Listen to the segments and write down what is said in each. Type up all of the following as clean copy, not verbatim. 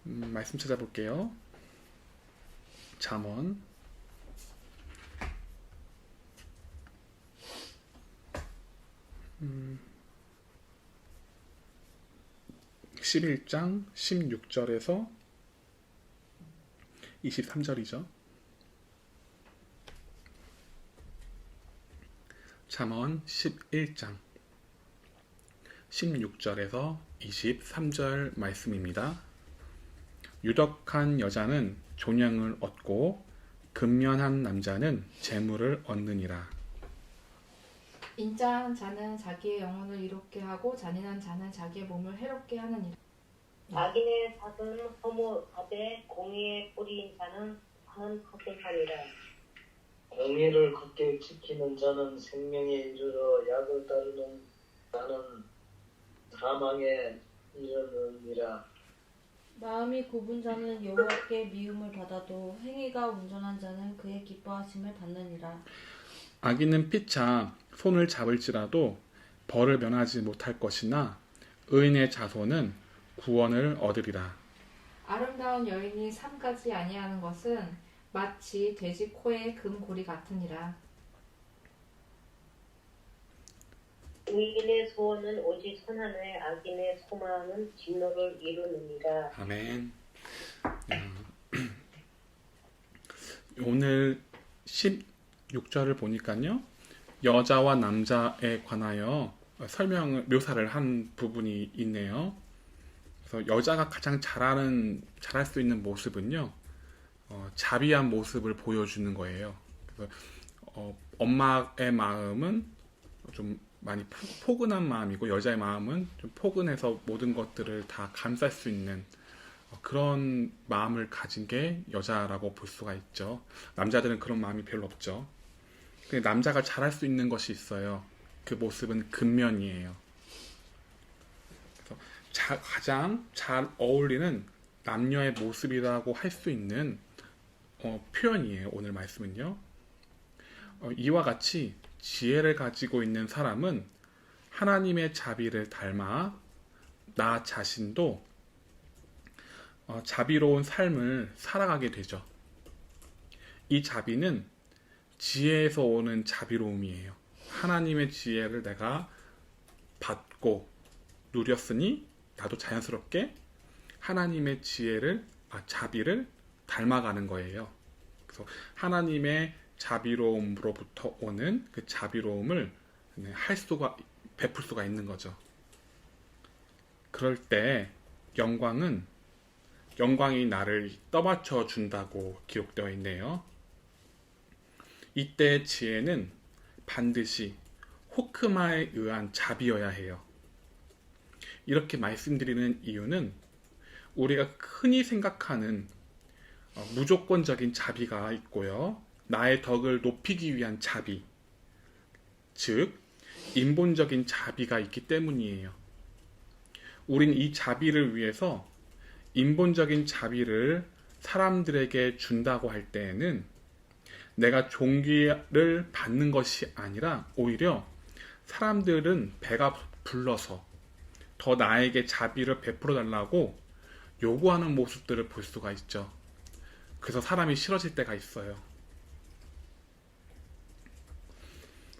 말씀 찾아볼게요. 잠언 11장 16절에서 23절이죠. 잠언 11장 16절에서 23절 말씀입니다. 유덕한 여자는 존영을 얻고 근면한 남자는 재물을 얻느니라. 인자한 자는 자기의 영혼을 이롭게 하고 잔인한 자는 자기의 몸을 해롭게 하느니라. 악인의 삭은 허무하되 공의의 뿌리인 자는 한 헛되하리라. 정의를 굳게 지키는 자는 생명에 이르러 약을 따르는 자는 사망에 이르느니라. 마음이 굽은 자는 여호와께 미움을 받아도 행위가 온전한 자는 그의 기뻐하심을 받느니라. 악인은 피차 손을 잡을지라도 벌을 면하지 못할 것이나 의인의 자손은 구원을 얻으리라. 아름다운 여인이 삼가지 아니하는 것은 마치 돼지 코의 금고리 같으니라. 의인의 소원은 오직 선하되 악인의 소망은 진노를 이루느니라. 아멘. 오늘 16절을 보니까요, 여자와 남자에 관하여 묘사를 한 부분이 있네요. 그래서 여자가 가장 잘할 수 있는 모습은요, 자비한 모습을 보여주는 거예요. 그래서 엄마의 마음은 좀 많이 포근한 마음이고, 여자의 마음은 좀 포근해서 모든 것들을 다 감쌀 수 있는 그런 마음을 가진 게 여자라고 볼 수가 있죠. 남자들은 그런 마음이 별로 없죠. 근데 남자가 잘할 수 있는 것이 있어요. 그 모습은 근면이에요. 그래서 가장 잘 어울리는 남녀의 모습이라고 할 수 있는 표현이에요. 오늘 말씀은요. 이와 같이 지혜를 가지고 있는 사람은 하나님의 자비를 닮아 나 자신도 자비로운 삶을 살아가게 되죠. 이 자비는 지혜에서 오는 자비로움이에요. 하나님의 지혜를 내가 받고 누렸으니 나도 자연스럽게 하나님의 자비를 닮아가는 거예요. 그래서 하나님의 자비로움으로부터 오는 그 자비로움을 베풀 수가 있는 거죠. 그럴 때 영광이 나를 떠받쳐 준다고 기록되어 있네요. 이때 지혜는 반드시 호크마에 의한 자비여야 해요. 이렇게 말씀드리는 이유는 우리가 흔히 생각하는 무조건적인 자비가 있고요. 나의 덕을 높이기 위한 자비, 즉 인본적인 자비가 있기 때문이에요. 우린 이 자비를 위해서 인본적인 자비를 사람들에게 준다고 할 때에는 내가 존귀를 받는 것이 아니라 오히려 사람들은 배가 불러서 더 나에게 자비를 베풀어 달라고 요구하는 모습들을 볼 수가 있죠. 그래서 사람이 싫어질 때가 있어요.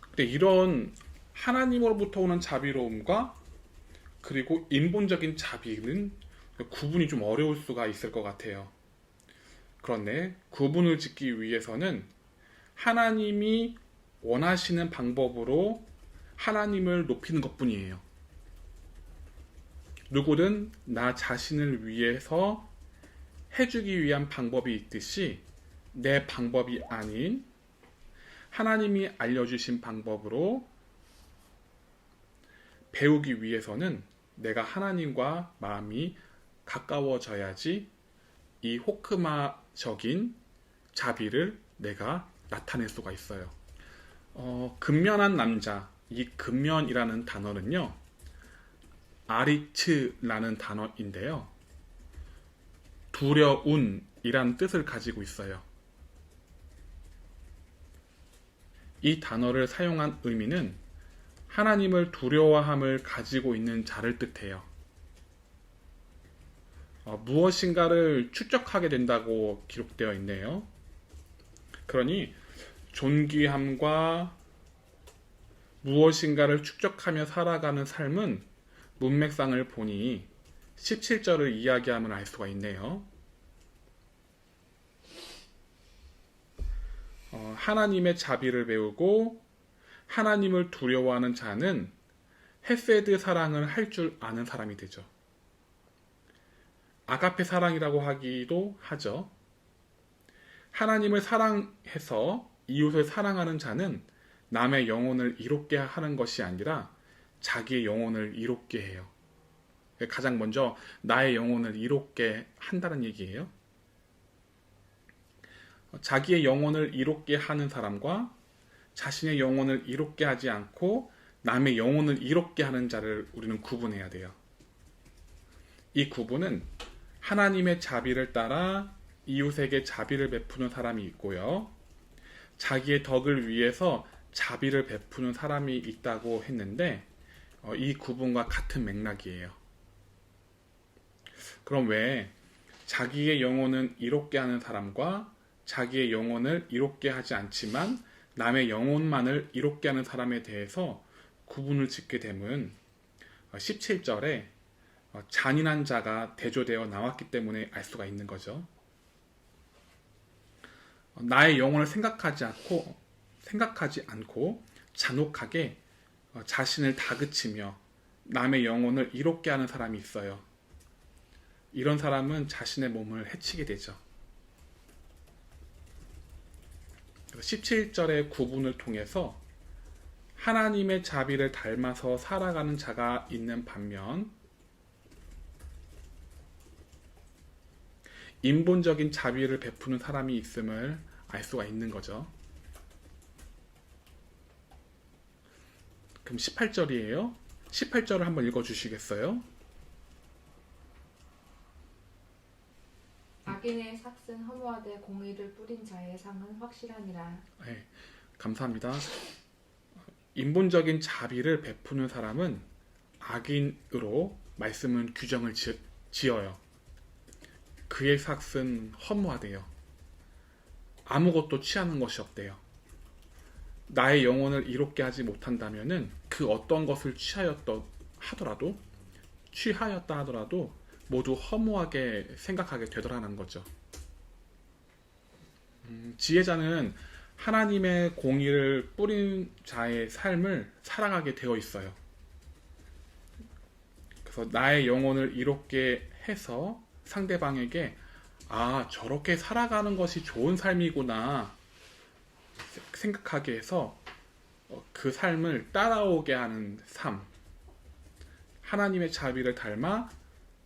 근데 이런 하나님으로부터 오는 자비로움과 그리고 인본적인 자비는 구분이 좀 어려울 수가 있을 것 같아요. 그런데 구분을 짓기 위해서는 하나님이 원하시는 방법으로 하나님을 높이는 것뿐이에요. 누구든 나 자신을 위해서 해주기 위한 방법이 있듯이 내 방법이 아닌 하나님이 알려주신 방법으로 배우기 위해서는 내가 하나님과 마음이 가까워져야지 이 호크마적인 자비를 내가 나타낼 수가 있어요. 근면한 남자, 이 근면이라는 단어는요, 아리츠라는 단어인데요, 두려운이란 뜻을 가지고 있어요. 이 단어를 사용한 의미는 하나님을 두려워함을 가지고 있는 자를 뜻해요. 무엇인가를 축적하게 된다고 기록되어 있네요. 그러니 존귀함과 무엇인가를 축적하며 살아가는 삶은 문맥상을 보니 17절을 이야기하면 알 수가 있네요. 하나님의 자비를 배우고 하나님을 두려워하는 자는 헤세드 사랑을 할 줄 아는 사람이 되죠. 아가페 사랑이라고 하기도 하죠. 하나님을 사랑해서 이웃을 사랑하는 자는 남의 영혼을 이롭게 하는 것이 아니라 자기의 영혼을 이롭게 해요. 가장 먼저 나의 영혼을 이롭게 한다는 얘기예요. 자기의 영혼을 이롭게 하는 사람과 자신의 영혼을 이롭게 하지 않고 남의 영혼을 이롭게 하는 자를 우리는 구분해야 돼요. 이 구분은 하나님의 자비를 따라 이웃에게 자비를 베푸는 사람이 있고요. 자기의 덕을 위해서 자비를 베푸는 사람이 있다고 했는데 이 구분과 같은 맥락이에요. 그럼 왜 자기의 영혼은 이롭게 하는 사람과 자기의 영혼을 이롭게 하지 않지만 남의 영혼만을 이롭게 하는 사람에 대해서 구분을 짓게 되면 17절에 잔인한 자가 대조되어 나왔기 때문에 알 수가 있는 거죠. 나의 영혼을 생각하지 않고 잔혹하게 자신을 다그치며 남의 영혼을 이롭게 하는 사람이 있어요. 이런 사람은 자신의 몸을 해치게 되죠. 17절의 구분을 통해서 하나님의 자비를 닮아서 살아가는 자가 있는 반면 인본적인 자비를 베푸는 사람이 있음을 알 수가 있는 거죠. 그럼 18절이에요. 18절을 한번 읽어주시겠어요? 악인의 삭은 허무하되 공의를 뿌린 자의 상은 확실하니라. 네, 감사합니다. 인본적인 자비를 베푸는 사람은 악인으로 말씀은 규정을 지어요. 그의 삭은 허무하대요. 아무것도 취하는 것이 없대요. 나의 영혼을 이롭게 하지 못한다면은 그 어떤 것을 취하였다 하더라도 모두 허무하게 생각하게 되더라는 거죠. 지혜자는 하나님의 공의를 뿌린 자의 삶을 살아가게 되어 있어요. 그래서 나의 영혼을 이롭게 해서 상대방에게 저렇게 살아가는 것이 좋은 삶이구나 생각하게 해서 그 삶을 따라오게 하는 삶, 하나님의 자비를 닮아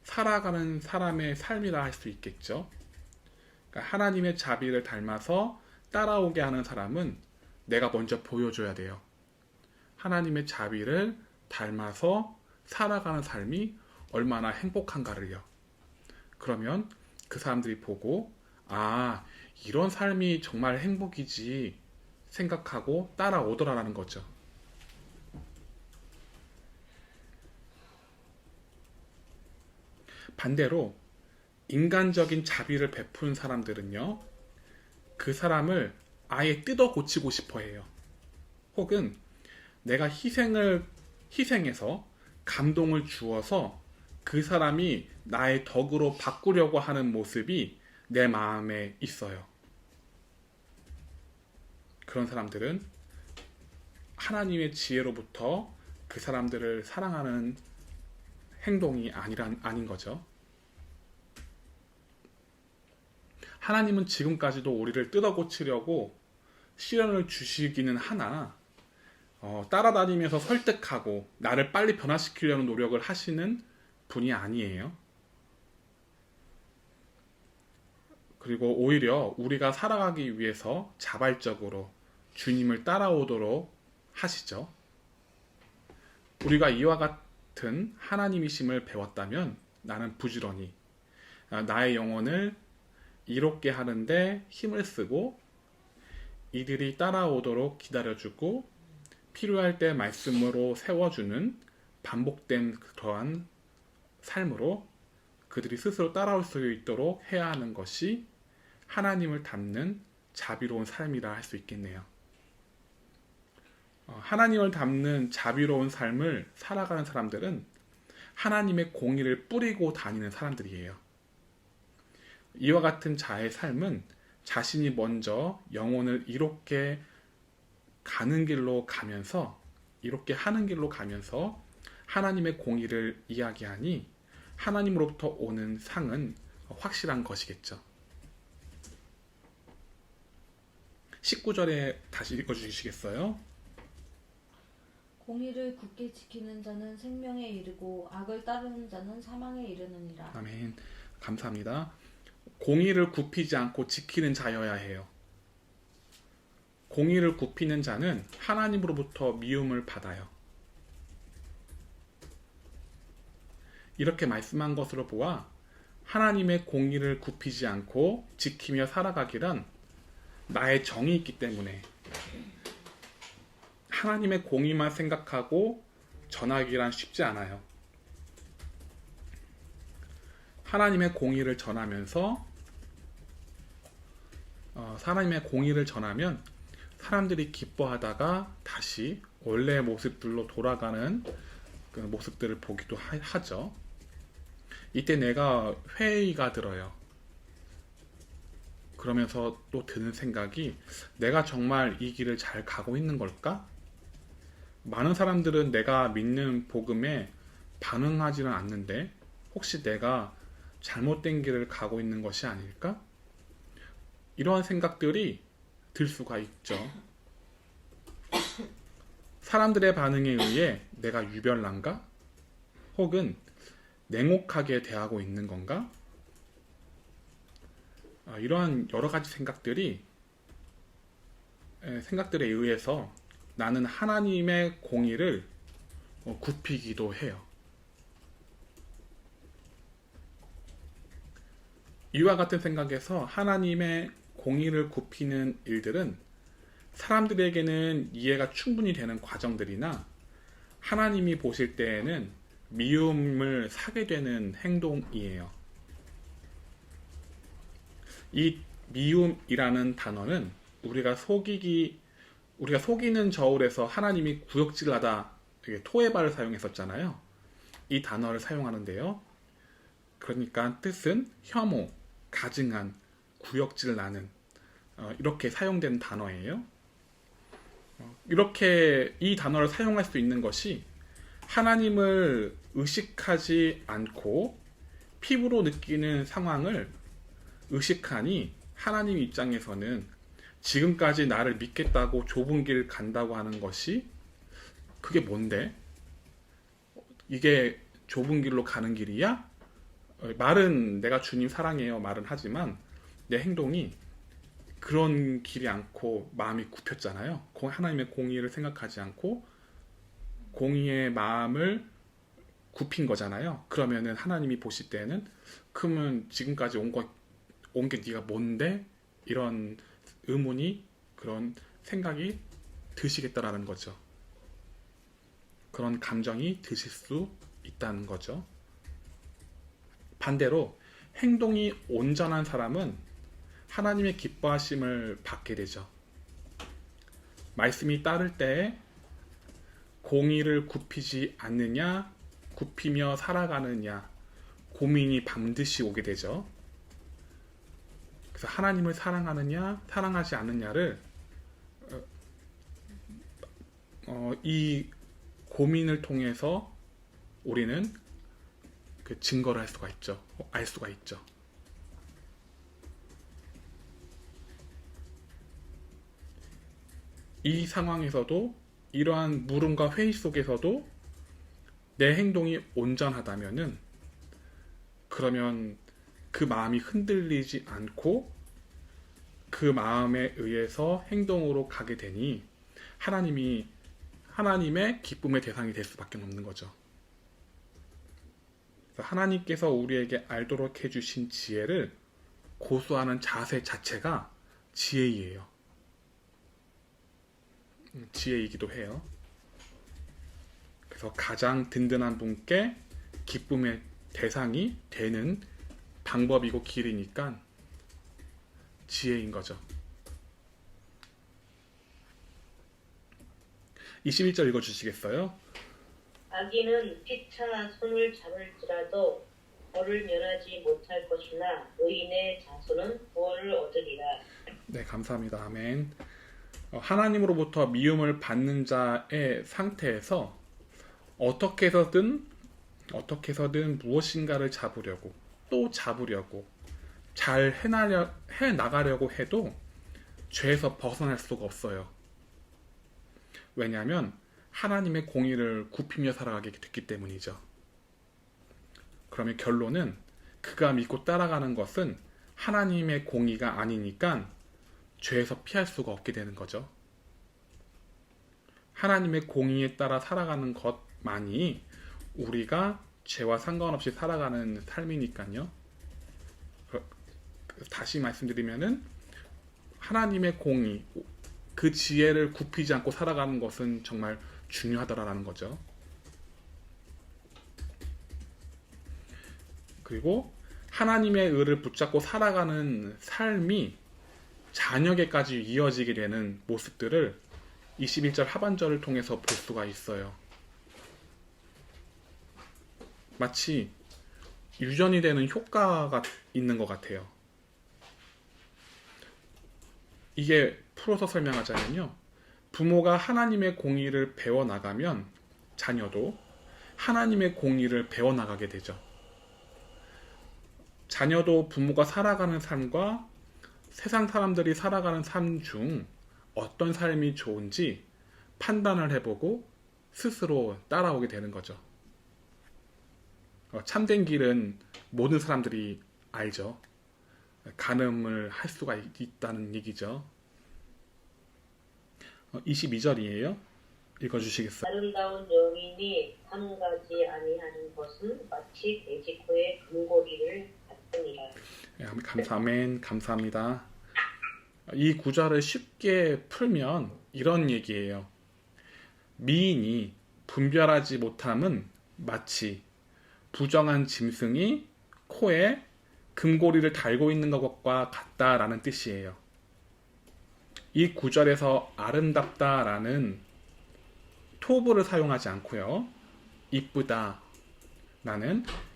살아가는 사람의 삶이라 할 수 있겠죠. 그러니까 하나님의 자비를 닮아서 따라오게 하는 사람은 내가 먼저 보여줘야 돼요. 하나님의 자비를 닮아서 살아가는 삶이 얼마나 행복한가를요. 그러면 그 사람들이 보고 이런 삶이 정말 행복이지 생각하고 따라오더라라는 거죠. 반대로 인간적인 자비를 베푸는 사람들은요, 그 사람을 아예 뜯어 고치고 싶어 해요. 혹은 내가 희생해서 감동을 주어서 그 사람이 나의 덕으로 바꾸려고 하는 모습이 내 마음에 있어요. 그런 사람들은 하나님의 지혜로부터 그 사람들을 사랑하는 행동이 아닌 거죠. 하나님은 지금까지도 우리를 뜯어 고치려고 시련을 주시기는 하나 따라다니면서 설득하고 나를 빨리 변화시키려는 노력을 하시는 분이 아니에요. 그리고 오히려 우리가 살아가기 위해서 자발적으로 주님을 따라오도록 하시죠. 우리가 이와 같은 하나님이심을 배웠다면 나는 부지런히 나의 영혼을 이롭게 하는데 힘을 쓰고 이들이 따라오도록 기다려주고 필요할 때 말씀으로 세워주는 반복된 그러한 삶으로 그들이 스스로 따라올 수 있도록 해야 하는 것이 하나님을 닮는 자비로운 삶이라 할 수 있겠네요. 하나님을 닮는 자비로운 삶을 살아가는 사람들은 하나님의 공의를 뿌리고 다니는 사람들이에요. 이와 같은 자의 삶은 자신이 먼저 영혼을 이롭게 가는 길로 가면서, 이롭게 하는 길로 가면서 하나님의 공의를 이야기하니 하나님으로부터 오는 상은 확실한 것이겠죠. 19절에 다시 읽어주시겠어요? 공의를 굳게 지키는 자는 생명에 이르고 악을 따르는 자는 사망에 이르느니라. 아멘. 감사합니다. 공의를 굽히지 않고 지키는 자여야 해요. 공의를 굽히는 자는 하나님으로부터 미움을 받아요. 이렇게 말씀한 것으로 보아 하나님의 공의를 굽히지 않고 지키며 살아가기란 나의 정이 있기 때문에 하나님의 공의만 생각하고 전하기란 쉽지 않아요. 하나님의 공의를 전하면서 하나님의 공의를 전하면 사람들이 기뻐하다가 다시 원래의 모습들로 돌아가는 그 모습들을 보기도 하죠. 이때 내가 회의가 들어요. 그러면서 또 드는 생각이, 내가 정말 이 길을 잘 가고 있는 걸까? 많은 사람들은 내가 믿는 복음에 반응하지는 않는데 혹시 내가 잘못된 길을 가고 있는 것이 아닐까? 이러한 생각들이 들 수가 있죠. 사람들의 반응에 의해 내가 유별난가? 혹은 냉혹하게 대하고 있는 건가? 이러한 여러 가지 생각들에 의해서 나는 하나님의 공의를 굽히기도 해요. 이와 같은 생각에서 하나님의 공의를 굽히는 일들은 사람들에게는 이해가 충분히 되는 과정들이나 하나님이 보실 때에는 미움을 사게 되는 행동이에요. 이 미움이라는 단어는 우리가 속이는 저울에서 하나님이 구역질하다 토에바를 사용했었잖아요. 이 단어를 사용하는데요. 그러니까 뜻은 혐오, 가증한, 구역질 나는, 이렇게 사용된 단어예요. 이렇게 이 단어를 사용할 수 있는 것이 하나님을 의식하지 않고 피부로 느끼는 상황을 의식하니 하나님 입장에서는 지금까지 나를 믿겠다고 좁은 길 간다고 하는 것이 그게 뭔데? 이게 좁은 길로 가는 길이야? 말은 내가 주님 사랑해요 말은 하지만 내 행동이 그런 길이 않고 마음이 굽혔잖아요. 하나님의 공의를 생각하지 않고 공의의 마음을 굽힌 거잖아요. 그러면은 하나님이 보실 때는 그러면 지금까지 온 게 네가 뭔데? 이런 의문이, 그런 생각이 드시겠다라는 거죠. 그런 감정이 드실 수 있다는 거죠. 반대로 행동이 온전한 사람은 하나님의 기뻐하심을 받게 되죠. 말씀이 따를 때에 공의를 굽히지 않느냐, 굽히며 살아가느냐 고민이 반드시 오게 되죠. 그래서 하나님을 사랑하느냐, 사랑하지 않느냐를 이 고민을 통해서 우리는 그 증거를 할 수가 있죠. 알 수가 있죠. 이 상황에서도, 이러한 물음과 회의 속에서도 내 행동이 온전하다면은, 그러면 그 마음이 흔들리지 않고 그 마음에 의해서 행동으로 가게 되니 하나님의 기쁨의 대상이 될 수밖에 없는 거죠. 하나님께서 우리에게 알도록 해주신 지혜를 고수하는 자세 자체가 지혜이에요. 지혜이기도 해요. 그래서 가장 든든한 분께 기쁨의 대상이 되는 방법이고 길이니까 지혜인 거죠. 21절 읽어주시겠어요? 악인은 피차 손을 잡을지라도 벌을 면하지 못할 것이나 의인의 자손은 구원을 얻으리라. 네, 감사합니다. 아멘. 하나님으로부터 미움을 받는 자의 상태에서 어떻게 해서든 무엇인가를 잡으려고 또 잡으려고 잘 해나가려고 해도 죄에서 벗어날 수가 없어요. 왜냐하면 하나님의 공의를 굽히며 살아가게 됐기 때문이죠. 그러면 결론은 그가 믿고 따라가는 것은 하나님의 공의가 아니니까 죄에서 피할 수가 없게 되는 거죠. 하나님의 공의에 따라 살아가는 것만이 우리가 죄와 상관없이 살아가는 삶이니까요. 다시 말씀드리면은 하나님의 공의, 그 지혜를 굽히지 않고 살아가는 것은 정말 중요하더라라는 거죠. 그리고 하나님의 의를 붙잡고 살아가는 삶이 자녀에게까지 이어지게 되는 모습들을 21절 하반절을 통해서 볼 수가 있어요. 마치 유전이 되는 효과가 있는 것 같아요. 이게 풀어서 설명하자면요. 부모가 하나님의 공의를 배워나가면 자녀도 하나님의 공의를 배워나가게 되죠. 자녀도 부모가 살아가는 삶과 세상 사람들이 살아가는 삶 중 어떤 삶이 좋은지 판단을 해보고 스스로 따라오게 되는 거죠. 참된 길은 모든 사람들이 알죠. 가늠을 할 수가 있다는 얘기죠. 22절이에요. 읽어주시겠어요? 아름다운 여인이 삼가지 아니하는 것은 마치 돼지코의 금고리를 같으니라. 아멘. 감사합니다. 이 구절을 쉽게 풀면 이런 얘기예요. 미인이 분별하지 못함은 마치 부정한 짐승이 코에 금고리를 달고 있는 것과 같다라는 뜻이에요. 이 구절에서 아름답다라는 토브를 사용하지 않고요. 이쁘다라는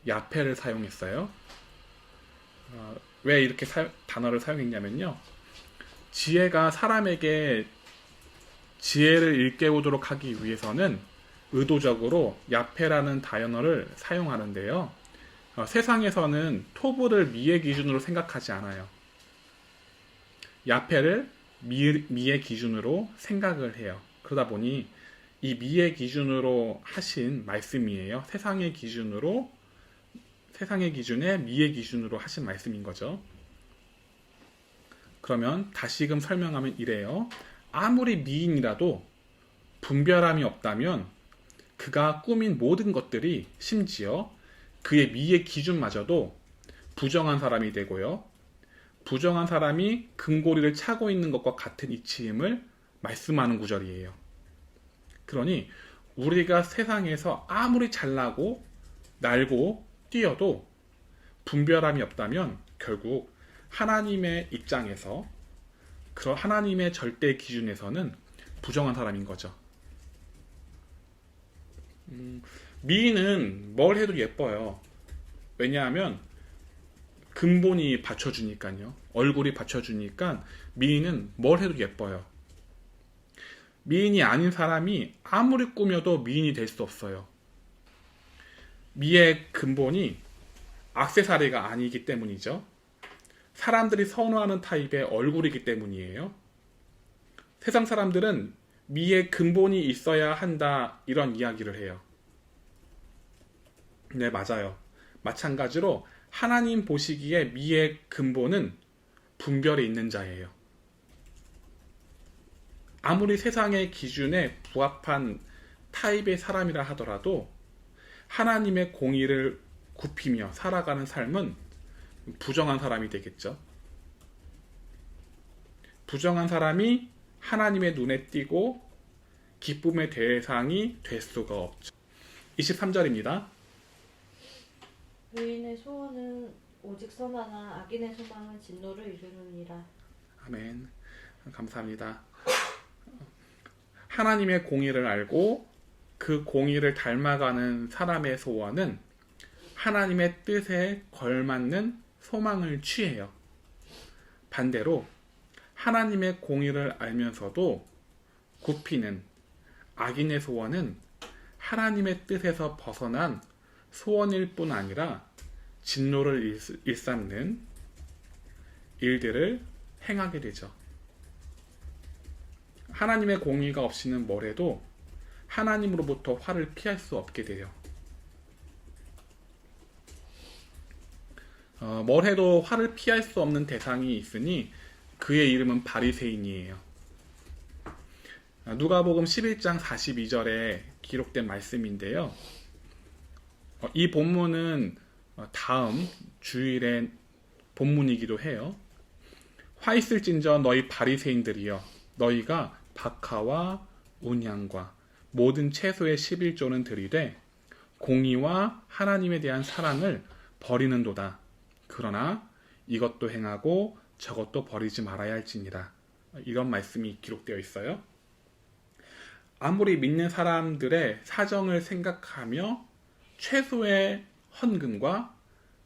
야페를 사용했어요. 왜 이렇게 단어를 사용했냐면요. 지혜가 사람에게 지혜를 일깨우도록 하기 위해서는 의도적으로 야페라는 단어를 사용하는데요. 세상에서는 토브를 미의 기준으로 생각하지 않아요. 야페를 미의 기준으로 생각을 해요. 그러다 보니 이 미의 기준으로 하신 말씀이에요. 세상의 기준에 미의 기준으로 하신 말씀인 거죠. 그러면 다시금 설명하면 이래요. 아무리 미인이라도 분별함이 없다면 그가 꾸민 모든 것들이 심지어 그의 미의 기준마저도 부정한 사람이 되고요. 부정한 사람이 금고리를 차고 있는 것과 같은 이치임을 말씀하는 구절이에요. 그러니 우리가 세상에서 아무리 잘나고 날고 뛰어도 분별함이 없다면 결국 하나님의 입장에서 그런 하나님의 절대 기준에서는 부정한 사람인 거죠. 미인은 뭘 해도 예뻐요. 왜냐하면 근본이 받쳐주니까요. 얼굴이 받쳐주니까 미인은 뭘 해도 예뻐요. 미인이 아닌 사람이 아무리 꾸며도 미인이 될 수 없어요. 미의 근본이 액세서리가 아니기 때문이죠. 사람들이 선호하는 타입의 얼굴이기 때문이에요. 세상 사람들은 미의 근본이 있어야 한다 이런 이야기를 해요. 네, 맞아요. 마찬가지로 하나님 보시기에 미의 근본은 분별이 있는 자예요. 아무리 세상의 기준에 부합한 타입의 사람이라 하더라도 하나님의 공의를 굽히며 살아가는 삶은 부정한 사람이 되겠죠. 부정한 사람이 하나님의 눈에 띄고 기쁨의 대상이 될 수가 없죠. 23절입니다. 부인의 소원은 오직 선하나 악인의 소망은 진노를 이루느니라. 아멘. 감사합니다. 하나님의 공의를 알고 그 공의를 닮아가는 사람의 소원은 하나님의 뜻에 걸맞는 소망을 취해요. 반대로 하나님의 공의를 알면서도 굽히는 악인의 소원은 하나님의 뜻에서 벗어난 소원일 뿐 아니라 진노를 일삼는 일들을 행하게 되죠. 하나님의 공의가 없이는 뭘 해도 하나님으로부터 화를 피할 수 없게 돼요. 뭘 해도 화를 피할 수 없는 대상이 있으니 그의 이름은 바리새인이에요. 누가복음 11장 42절에 기록된 말씀인데요. 이 본문은 다음 주일의 본문이기도 해요. 화 있을진저 너희 바리새인들이여 너희가 박하와 온향과 모든 채소의 11조는 드리되 공의와 하나님에 대한 사랑을 버리는도다. 그러나 이것도 행하고 저것도 버리지 말아야 할지니라. 이런 말씀이 기록되어 있어요. 아무리 믿는 사람들의 사정을 생각하며 최소의 헌금과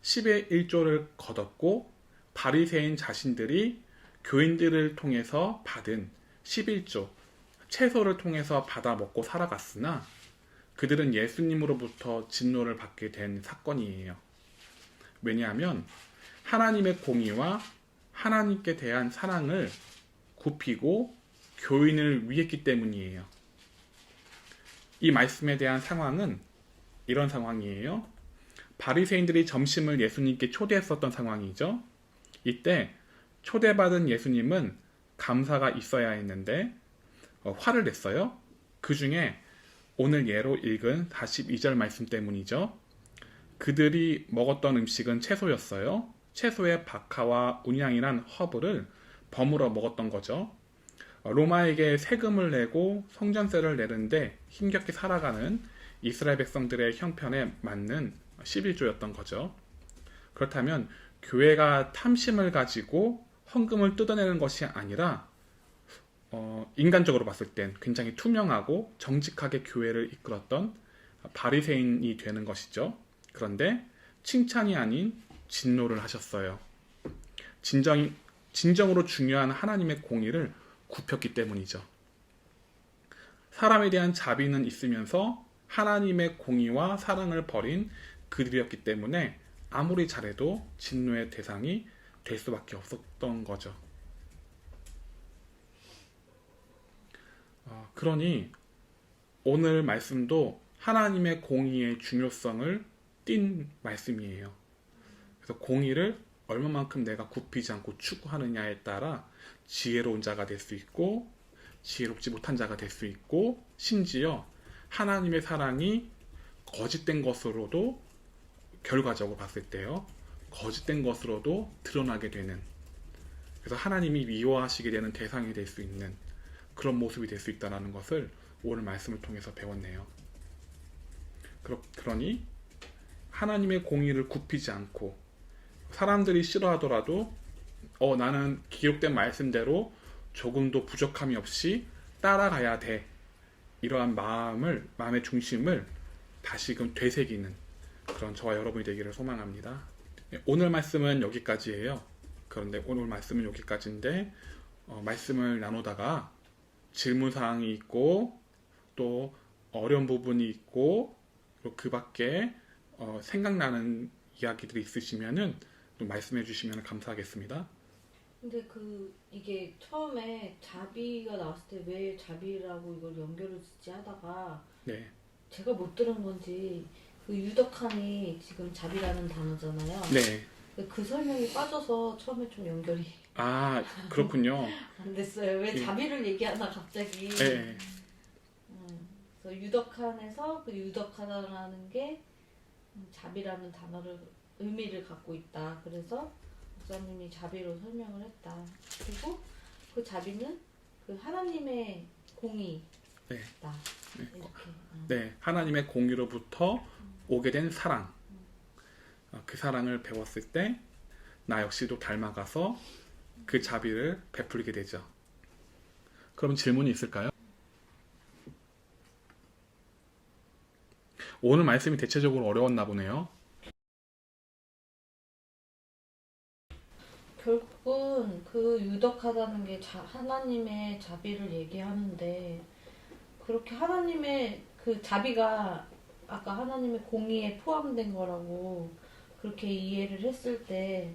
10의 1조를 거뒀고 바리새인 자신들이 교인들을 통해서 받은 11조 채소를 통해서 받아 먹고 살아갔으나 그들은 예수님으로부터 진노를 받게 된 사건이에요. 왜냐하면 하나님의 공의와 하나님께 대한 사랑을 굽히고 교인을 위했기 때문이에요. 이 말씀에 대한 상황은 이런 상황이에요. 바리새인들이 점심을 예수님께 초대했었던 상황이죠. 이때 초대받은 예수님은 감사가 있어야 했는데 화를 냈어요. 그 중에 오늘 예로 읽은 42절 말씀 때문이죠. 그들이 먹었던 음식은 채소였어요. 채소에 박하와 운양이란 허브를 버무려 먹었던 거죠. 로마에게 세금을 내고 성전세를 내는데 힘겹게 살아가는 이스라엘 백성들의 형편에 맞는 11조였던 거죠. 그렇다면 교회가 탐심을 가지고 헌금을 뜯어내는 것이 아니라 인간적으로 봤을 땐 굉장히 투명하고 정직하게 교회를 이끌었던 바리새인이 되는 것이죠. 그런데 칭찬이 아닌 진노를 하셨어요. 진정으로 중요한 하나님의 공의를 굽혔기 때문이죠. 사람에 대한 자비는 있으면서 하나님의 공의와 사랑을 버린 그들이었기 때문에 아무리 잘해도 진노의 대상이 될 수밖에 없었던 거죠. 그러니 오늘 말씀도 하나님의 공의의 중요성을 띈 말씀이에요. 그래서 공의를 얼마만큼 내가 굽히지 않고 추구하느냐에 따라 지혜로운 자가 될 수 있고 지혜롭지 못한 자가 될 수 있고 심지어 하나님의 사랑이 거짓된 것으로도 결과적으로 봤을 때요. 거짓된 것으로도 드러나게 되는 그래서 하나님이 미워하시게 되는 대상이 될 수 있는 그런 모습이 될 수 있다는 것을 오늘 말씀을 통해서 배웠네요. 그러니 하나님의 공의를 굽히지 않고 사람들이 싫어하더라도 나는 기록된 말씀대로 조금도 부족함이 없이 따라가야 돼. 이러한 마음의 중심을 다시금 되새기는 그런 저와 여러분이 되기를 소망합니다. 오늘 말씀은 여기까지예요. 그런데 오늘 말씀은 여기까지인데 말씀을 나누다가 질문사항이 있고 또 어려운 부분이 있고 그 밖에 생각나는 이야기들이 있으시면은 또 말씀해 주시면 감사하겠습니다. 근데 이게 처음에 자비가 나왔을 때 왜 자비라고 이걸 연결을 짓지 하다가 네. 제가 못 들은 건지 그 유덕한이 지금 자비라는 단어잖아요. 네. 그 설명이 빠져서 처음에 좀 연결이 아, 그렇군요. 안 됐어요. 왜 예. 자비를 얘기하나 갑자기. 네. 그래서 유덕한에서 그 유덕하다라는 게 자비라는 단어를 의미를 갖고 있다. 그래서 목사님이 자비로 설명을 했다. 그리고 그 자비는 그 하나님의 공의다. 네. 이렇게. 네. 하나님의 공의로부터 오게 된 사랑. 그 사랑을 배웠을 때 나 역시도 닮아가서 그 자비를 베풀게 되죠. 그럼 질문이 있을까요? 오늘 말씀이 대체적으로 어려웠나 보네요. 결국은 그 유덕하다는 게 하나님의 자비를 얘기하는데 그렇게 하나님의 그 자비가 아까 하나님의 공의에 포함된 거라고 그렇게 이해를 했을 때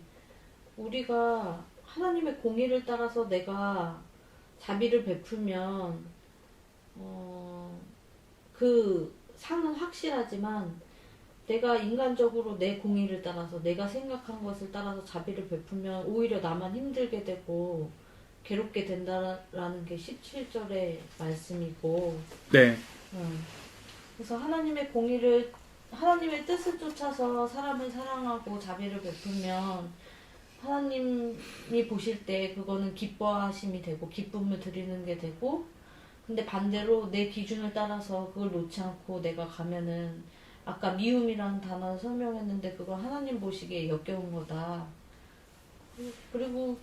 우리가 하나님의 공의를 따라서 내가 자비를 베풀면 그 상은 확실하지만 내가 인간적으로 내 공의를 따라서 내가 생각한 것을 따라서 자비를 베풀면 오히려 나만 힘들게 되고 괴롭게 된다라는 게 17절의 말씀이고 네, 그래서 하나님의 뜻을 쫓아서 사람을 사랑하고 자비를 베풀면 하나님이 보실 때 그거는 기뻐하심이 되고 기쁨을 드리는 게 되고 근데 반대로 내 기준을 따라서 그걸 놓지 않고 내가 가면은 아까 미움이라는 단어를 설명했는데 그건 하나님 보시기에 역겨운 거다. 그리고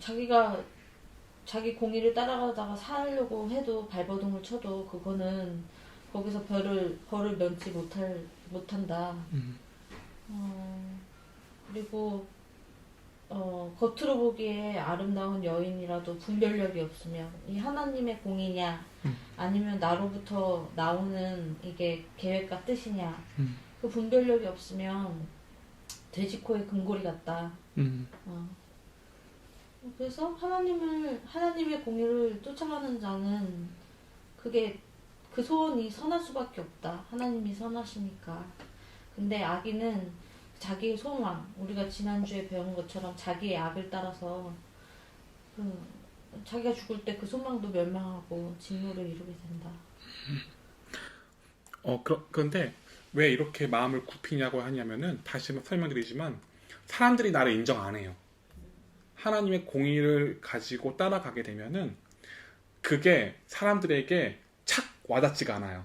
자기가 자기 공의를 따라가다가 살려고 해도 발버둥을 쳐도 그거는 거기서 벌을 면치 못한다. 그리고 겉으로 보기에 아름다운 여인이라도 분별력이 없으면 이 하나님의 공이냐 아니면 나로부터 나오는 이게 계획과 뜻이냐 그 분별력이 없으면 돼지코에 금고리 같다. 그래서 하나님의 공의를 쫓아가는 자는 그 소원이 선할 수밖에 없다. 하나님이 선하시니까. 근데 악인은 자기의 소망, 우리가 지난주에 배운 것처럼 자기의 악을 따라서 자기가 죽을 때 그 소망도 멸망하고 진노를 이루게 된다. 그런데 왜 이렇게 마음을 굽히냐고 하냐면은 다시 한번 설명드리지만 사람들이 나를 인정 안 해요. 하나님의 공의를 가지고 따라가게 되면은 그게 사람들에게 착 와닿지가 않아요.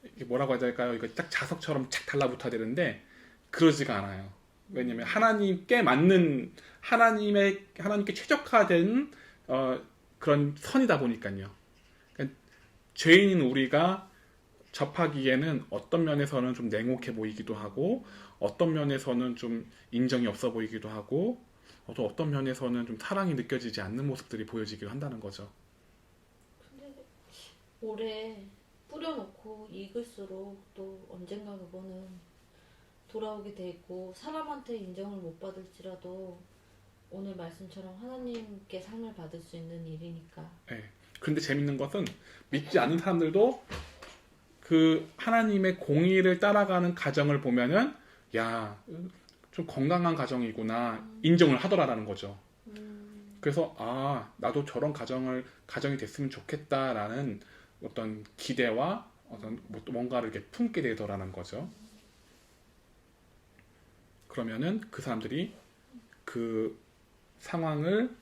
이게 뭐라고 해야 될까요? 이거 딱 자석처럼 착 달라붙어야 되는데 그러지가 않아요. 왜냐면 하나님께 맞는 하나님께 최적화된 그런 선이다 보니까요. 그러니까 죄인인 우리가 접하기에는 어떤 면에서는 좀 냉혹해 보이기도 하고 어떤 면에서는 좀 인정이 없어 보이기도 하고 또 어떤 면에서는 좀 사랑이 느껴지지 않는 모습들이 보여지기도 한다는 거죠. 근데 오래 뿌려놓고 익을수록 또 언젠가 그거는 돌아오게 돼 있고 사람한테 인정을 못 받을지라도 오늘 말씀처럼 하나님께 상을 받을 수 있는 일이니까. 네. 그런데 재밌는 것은 믿지 않는 사람들도 그 하나님의 공의를 따라가는 가정을 보면은 야, 좀 건강한 가정이구나 인정을 하더라라는 거죠. 그래서 나도 저런 가정이 됐으면 좋겠다라는 어떤 기대와 어떤 뭔가를 이렇게 품게 되더라는 거죠. 그러면은 그 사람들이 그 상황을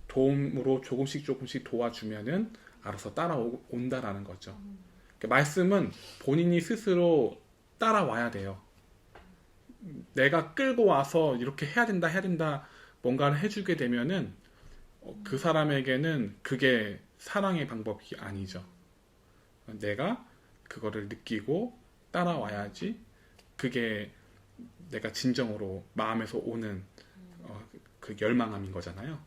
도움으로 조금씩 도와주면은 알아서 따라온다라는 거죠. 그러니까 말씀은 본인이 스스로 따라와야 돼요. 내가 끌고 와서 이렇게 해야 된다 뭔가를 해주게 되면은 그 사람에게는 그게 사랑의 방법이 아니죠. 내가 그거를 느끼고 따라와야지 그게 내가 진정으로 마음에서 오는 그 열망함인 거잖아요.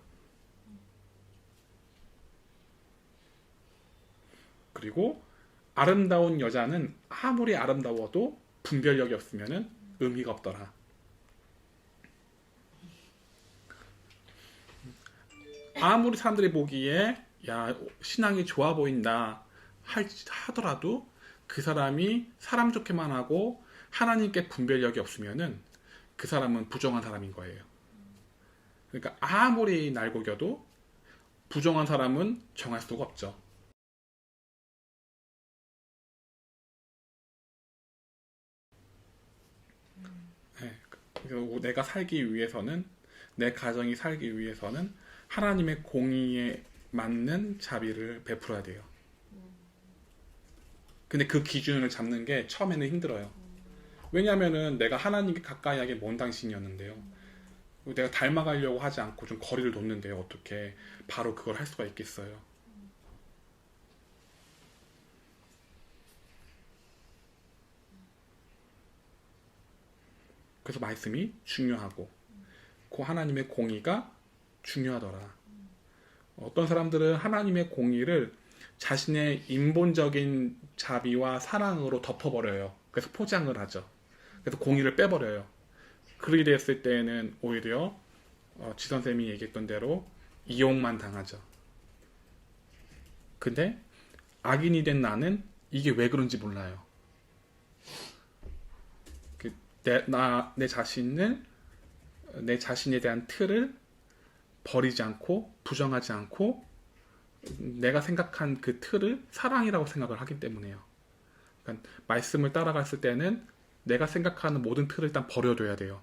그리고 아름다운 여자는 아무리 아름다워도 분별력이 없으면은 의미가 없더라. 아무리 사람들이 보기에 야 신앙이 좋아 보인다 하더라도 그 사람이 사람 좋게만 하고 하나님께 분별력이 없으면은 그 사람은 부정한 사람인 거예요. 그러니까 아무리 날고겨도 부정한 사람은 정할 수가 없죠. 네, 그래서 내가 살기 위해서는 내 가정이 살기 위해서는 하나님의 공의에 맞는 자비를 베풀어야 돼요. 근데 그 기준을 잡는 게 처음에는 힘들어요. 왜냐하면은 내가 하나님께 가까이 하게 먼 당신이었는데요. 내가 닮아가려고 하지 않고 좀 거리를 뒀는데요. 어떻게 바로 그걸 할 수가 있겠어요? 그래서 말씀이 중요하고 그 하나님의 공의가 중요하더라. 어떤 사람들은 하나님의 공의를 자신의 인본적인 자비와 사랑으로 덮어버려요. 그래서 포장을 하죠. 그래서 공의를 빼버려요. 그렇게 됐을 때에는 오히려 지선생님이 얘기했던 대로 이용만 당하죠. 근데 악인이 된 나는 이게 왜 그런지 몰라요. 내 자신에 대한 틀을 버리지 않고 부정하지 않고 내가 생각한 그 틀을 사랑이라고 생각을 하기 때문에요. 그러니까 말씀을 따라갔을 때는 내가 생각하는 모든 틀을 일단 버려둬야 돼요.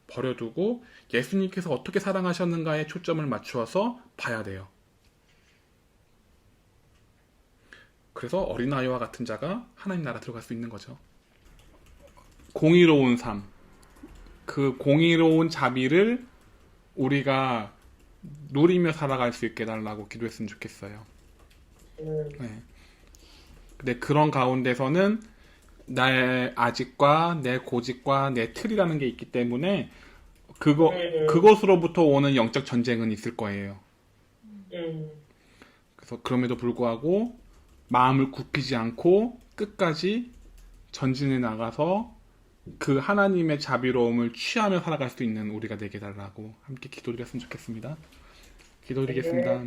버려두고 예수님께서 어떻게 사랑하셨는가에 초점을 맞추어서 봐야 돼요. 그래서 어린아이와 같은 자가 하나님 나라 들어갈 수 있는 거죠. 공의로운 삶, 그 공의로운 자비를 우리가 누리며 살아갈 수 있게 해달라고 기도했으면 좋겠어요. 네. 근데 그런 가운데서는 나의 아직과 내 고집과 내 틀이라는 게 있기 때문에 그것으로부터 오는 영적 전쟁은 있을 거예요. 그래서 그럼에도 불구하고 마음을 굽히지 않고 끝까지 전진해 나가서 그 하나님의 자비로움을 취하며 살아갈 수 있는 우리가 되게 해달라고 함께 기도드렸으면 좋겠습니다. 기도드리겠습니다.